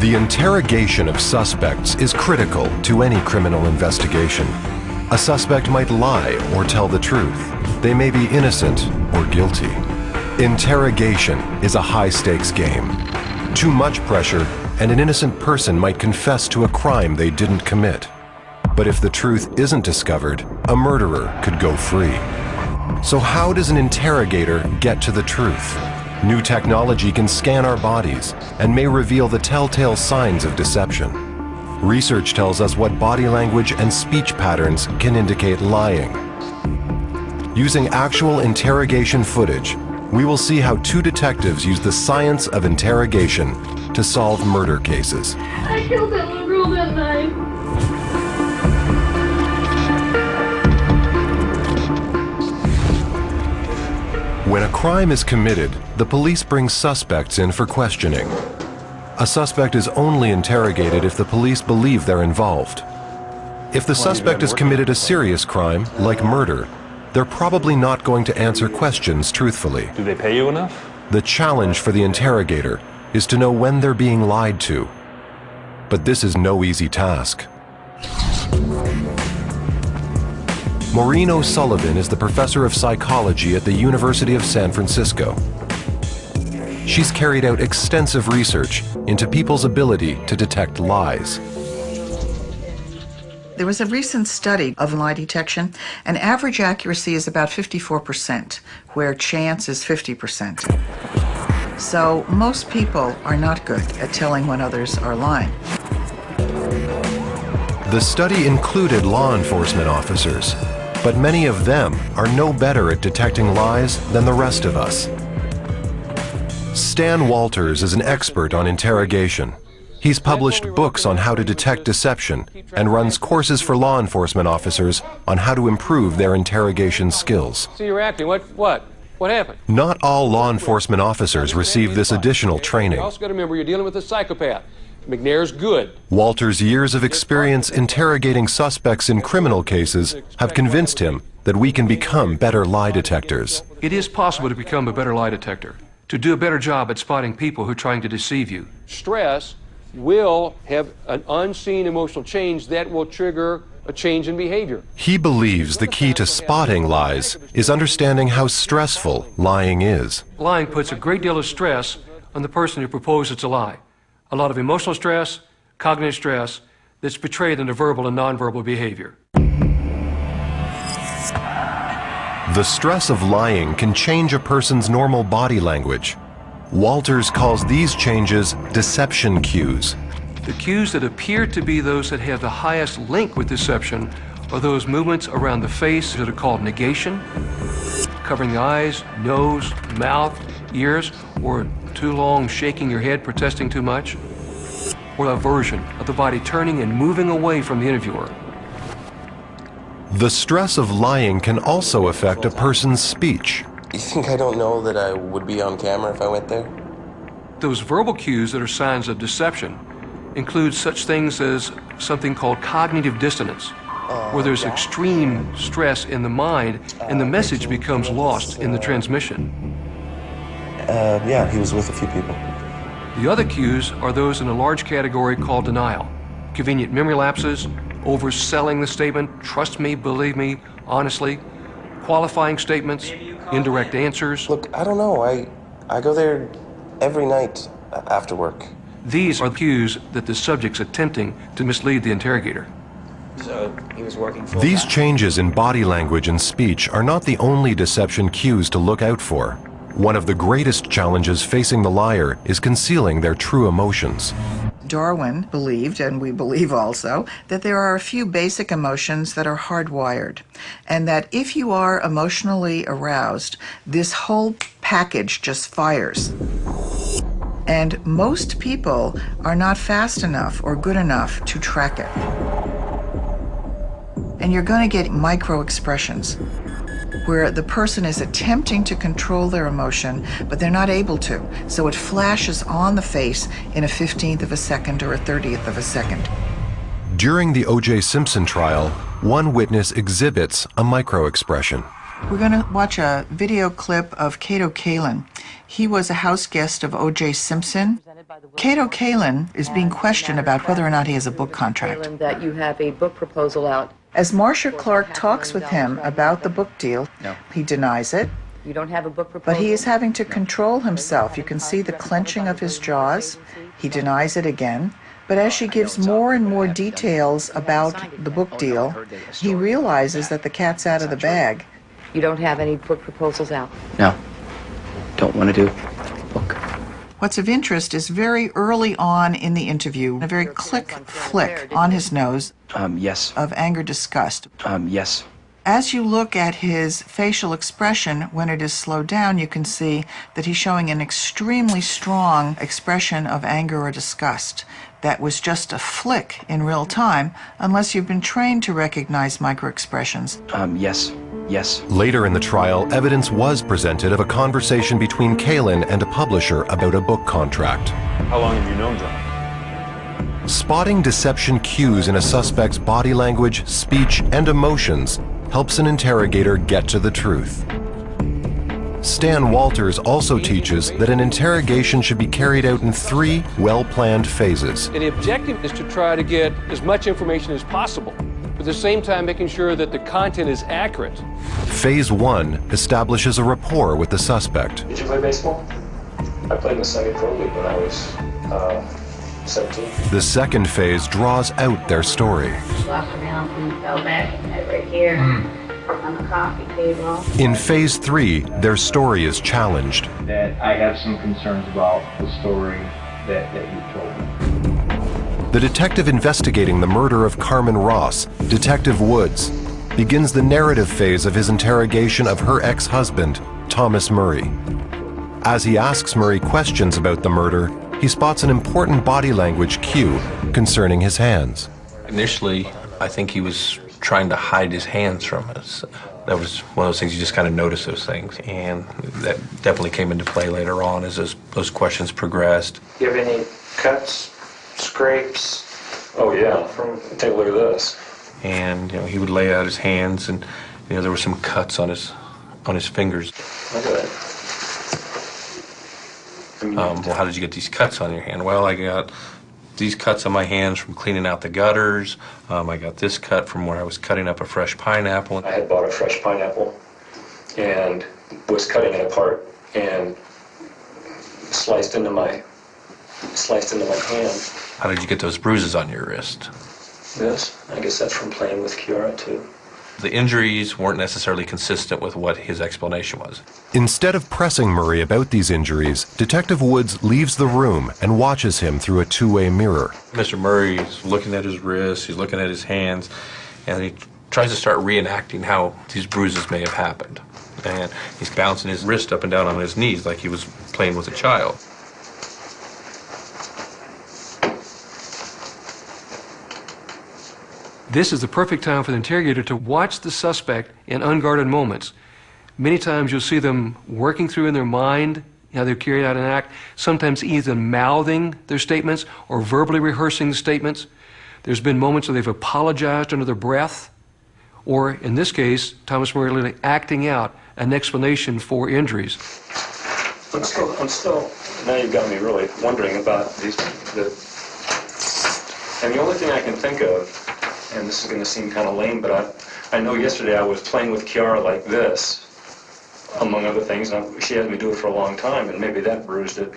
The interrogation of suspects is critical to any criminal investigation. A suspect might lie or tell the truth. They may be innocent or guilty. Interrogation is a high-stakes game. Too much pressure, and an innocent person might confess to a crime they didn't commit. But if the truth isn't discovered, a murderer could go free. So how does an interrogator get to the truth? New technology can scan our bodies and may reveal the telltale signs of deception. Research tells us what body language and speech patterns can indicate lying. Using actual interrogation footage, we will see how two detectives use the science of interrogation to solve murder cases. I killed that little girl that night. When a crime is committed, the police bring suspects in for questioning. A suspect is only interrogated if the police believe they're involved. If the suspect has committed a serious crime, like murder, they're probably not going to answer questions truthfully. Do they pay you enough? The challenge for the interrogator is to know when they're being lied to. But this is no easy task. Maureen O'Sullivan is the professor of psychology at the University of San Francisco. She's carried out extensive research into people's ability to detect lies. There was a recent study of lie detection, and average accuracy is about 54%, where chance is 50%. So most people are not good at telling when others are lying. The study included law enforcement officers, but many of them are no better at detecting lies than the rest of us. Stän Uwalters is an expert on interrogation. He's published books on how to detect deception and runs courses for law enforcement officers on how to improve their interrogation skills. So you're acting. What happened? Not all law enforcement officers receive this additional training. You also got to remember you're dealing with a psychopath. McNair's good. Walter's years of experience interrogating suspects in criminal cases have convinced him that we can become better lie detectors. It is possible to become a better lie detector, to do a better job at spotting people who are trying to deceive you. Stress will have an unseen emotional change that will trigger a change in behavior. He believes the key to spotting lies is understanding how stressful lying is. Lying puts a great deal of stress on the person who proposes to lie. A lot of emotional stress, cognitive stress, that's betrayed in the verbal and nonverbal behavior. The stress of lying can change a person's normal body language. Uwalters calls these changes deception cues. The cues that appear to be those that have the highest link with deception are those movements around the face that are called negation, covering the eyes, nose, mouth, ears, or too long shaking your head, protesting too much, or aversion of the body turning and moving away from the interviewer. The stress of lying can also affect a person's speech. You think I don't know that I would be on camera if I went there? Those verbal cues that are signs of deception include such things as something called cognitive dissonance, where there's extreme stress in the mind and the message becomes lost in the transmission. Yeah, he was with a few people. The other cues are those in a large category called denial. Convenient memory lapses, overselling the statement, trust me, believe me, honestly, qualifying statements, indirect answers. Look, I don't know. I go there every night after work. These are cues that the subject's attempting to mislead the interrogator. So he was working full These time. changes in body language and speech are not the only deception cues to look out for. One of the greatest challenges facing the liar is concealing their true emotions. Darwin believed, and we believe also, that there are a few basic emotions that are hardwired, and that if you are emotionally aroused, this whole package just fires. And most people are not fast enough or good enough to track it. And you're going to get micro expressions where the person is attempting to control their emotion, but they're not able to. So it flashes on the face in a 15th of a second or a 30th of a second. During the O.J. Simpson trial, one witness exhibits a micro-expression. We're going to watch a video clip of Cato Kalin. He was a house guest of O.J. Simpson. Cato Kalin is being questioned about whether or not he has a book contract. That you have a book proposal out. As Marcia Clark talks with him about the book deal, he denies it, You don't have a book proposal. but he is having to control himself. You can see the clenching of his jaws. He denies it again. But as she gives more and more details about the book deal, he realizes that the cat's out of the bag. You don't have any book proposals out. No. Don't want to do book. What's of interest is very early on in the interview, a very flick on his nose Yes. of anger, disgust. Yes. As you look at his facial expression, when it is slowed down, you can see that he's showing an extremely strong expression of anger or disgust. That was just a flick in real time, unless you've been trained to recognize microexpressions. Yes. Yes. Later in the trial, evidence was presented of a conversation between Kalin and a publisher about a book contract. How long have you known John? Spotting deception cues in a suspect's body language, speech, and emotions helps an interrogator get to the truth. Stän Uwalters also teaches that an interrogation should be carried out in 3 well-planned phases. And the objective is to try to get as much information as possible, but at the same time making sure that the content is accurate. Phase 1 establishes a rapport with the suspect. Did you play baseball? I played in the semi-pro league when I was 17. The second phase draws out their story. Walked around and fell back right here on the coffee table. In phase 3, their story is challenged. That I have some concerns about the story that you told me. The detective investigating the murder of Carmen Ross, Detective Woods, begins the narrative phase of his interrogation of her ex-husband, Thomas Murray. As he asks Murray questions about the murder, he spots an important body language cue concerning his hands. Initially, I think he was trying to hide his hands from us. That was one of those things, you just kind of notice those things. And that definitely came into play later on as those questions progressed. Do you have any cuts, scrapes? Oh yeah, take a look at this. And he would lay out his hands, and there were some cuts on his fingers. Look at that. Well, how did you get these cuts on your hand? Well, I got these cuts on my hands from cleaning out the gutters. I got this cut from where I was cutting up a fresh pineapple. I had bought a fresh pineapple and was cutting it apart and sliced into my hand. How did you get those bruises on your wrist? This, I guess that's from playing with Kiara too. The injuries weren't necessarily consistent with what his explanation was. Instead of pressing Murray about these injuries, Detective Woods leaves the room and watches him through a 2-way mirror. Mr. Murray is looking at his wrists, he's looking at his hands, and he tries to start reenacting how these bruises may have happened. And he's bouncing his wrist up and down on his knees like he was playing with a child. This is the perfect time for the interrogator to watch the suspect in unguarded moments. Many times you'll see them working through in their mind how they're carrying out an act, sometimes either mouthing their statements or verbally rehearsing the statements. There's been moments where they've apologized under their breath, or in this case, Thomas Murray literally acting out an explanation for injuries. I'm still, now you've got me really wondering about these, and the only thing I can think of, and this is going to seem kind of lame, but I know yesterday I was playing with Kiara like this, among other things, and she had me do it for a long time, and maybe that bruised it.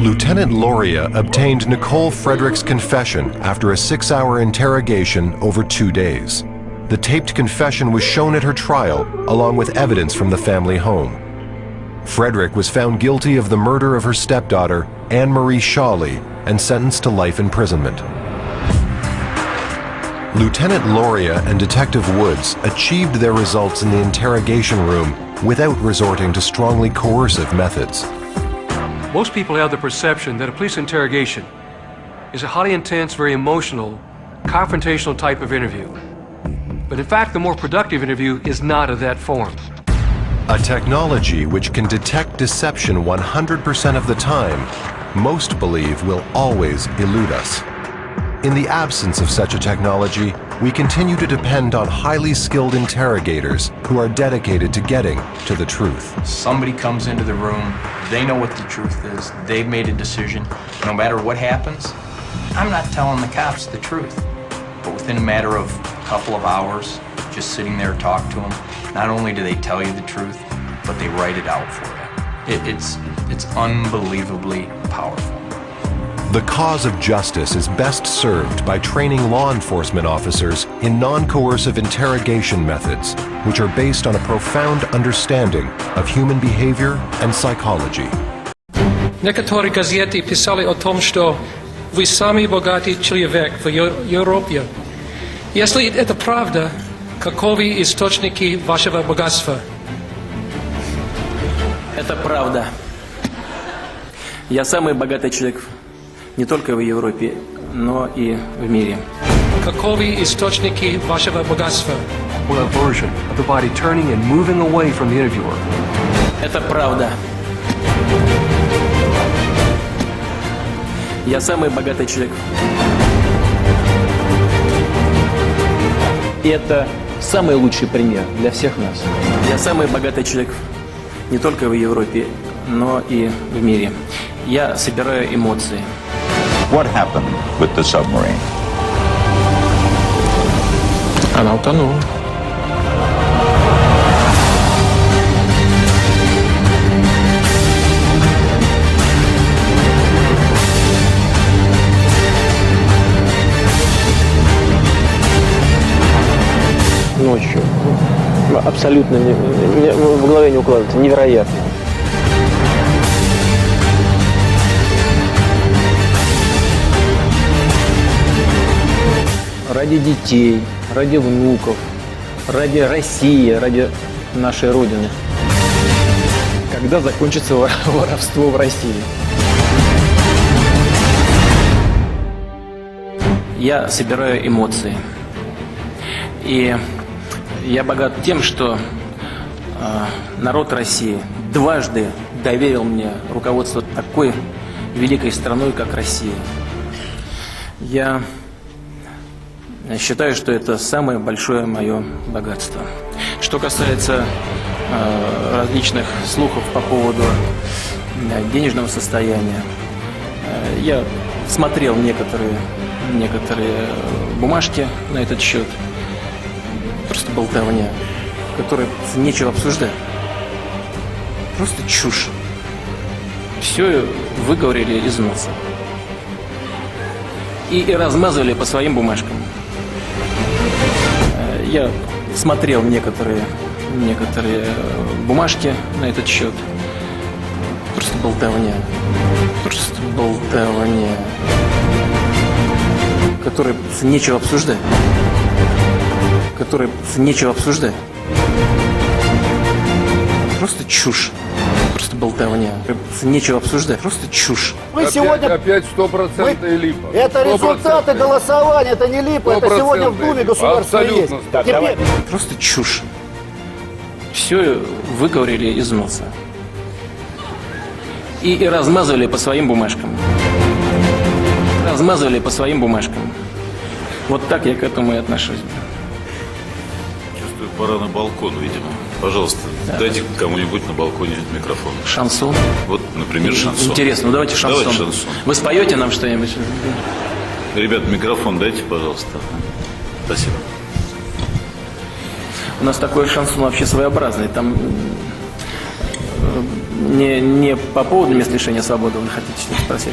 Lieutenant Loria obtained Nicole Frederick's confession after a 6-hour interrogation over 2 days. The taped confession was shown at her trial, along with evidence from the family home. Frederick was found guilty of the murder of her stepdaughter, Anne-Marie Shawley, and sentenced to life imprisonment. Lieutenant Loria and Detective Woods achieved their results in the interrogation room without resorting to strongly coercive methods. Most people have the perception that a police interrogation is a highly intense, very emotional, confrontational type of interview. But in fact, the more productive interview is not of that form. A technology which can detect deception 100% of the time, most believe will always elude us. In the absence of such a technology, we continue to depend on highly skilled interrogators who are dedicated to getting to the truth. Somebody comes into the room, they know what the truth is, they've made a decision. No matter what happens, I'm not telling the cops the truth. But within a matter of a couple of hours, just sitting there talk to them, not only do they tell you the truth, but they write it out for you. It's unbelievably powerful. The cause of justice is best served by training law enforcement officers in non-coercive interrogation methods, which are based on a profound understanding of human behavior and psychology. Некоторые газеты писали о том, что вы самый богатый человек в Европе. Если это правда, каковы источники вашего богатства? Это правда. Я самый богатый человек не только в Европе, но и в мире. Каковы источники вашего богатства? Or a version of the body turning and moving away from the interviewer. Это правда. Я самый богатый человек. И это самый лучший пример для всех нас. Я самый богатый человек не только в Европе, но и в мире. Я собираю эмоции. What happened with the submarine? Она утонула. Ночью. Абсолютно мне в голове не укладывается. Невероятно. Ради детей, ради внуков, ради России, ради нашей Родины. Когда закончится воровство в России? Я собираю эмоции. И я богат тем, что народ России дважды доверил мне руководство такой великой страной, как Россия. Я считаю, что это самое большое мое богатство. Что касается различных слухов по поводу денежного состояния, я смотрел некоторые бумажки на этот счет. Просто болтовня, которую нечего обсуждать. Просто чушь. Все выговорили из носа. И размазывали по своим бумажкам. Я смотрел некоторые бумажки на этот счет. Просто болтовня. Просто болтовня. Которую нечего обсуждать. Просто чушь. Просто болтовня. Нечего обсуждать. Просто чушь. Вы сегодня... Опять 100% липа. Это результаты голосования, это не липа, это сегодня в Думе государства есть. Теперь... Просто чушь. Все выговорили из носа. И размазывали по своим бумажкам. Вот так я к этому и отношусь. Чувствую, пора на балкон, видимо. Пожалуйста, дайте кому-нибудь на балконе микрофон. Шансон? Вот, например, шансон. Интересно, ну давайте шансон. Давайте шансон. Вы споете нам что-нибудь? Ребят, микрофон дайте, пожалуйста. Спасибо. У нас такой шансон вообще своеобразный. Там не по поводу мест лишения свободы вы хотите что-то спросить?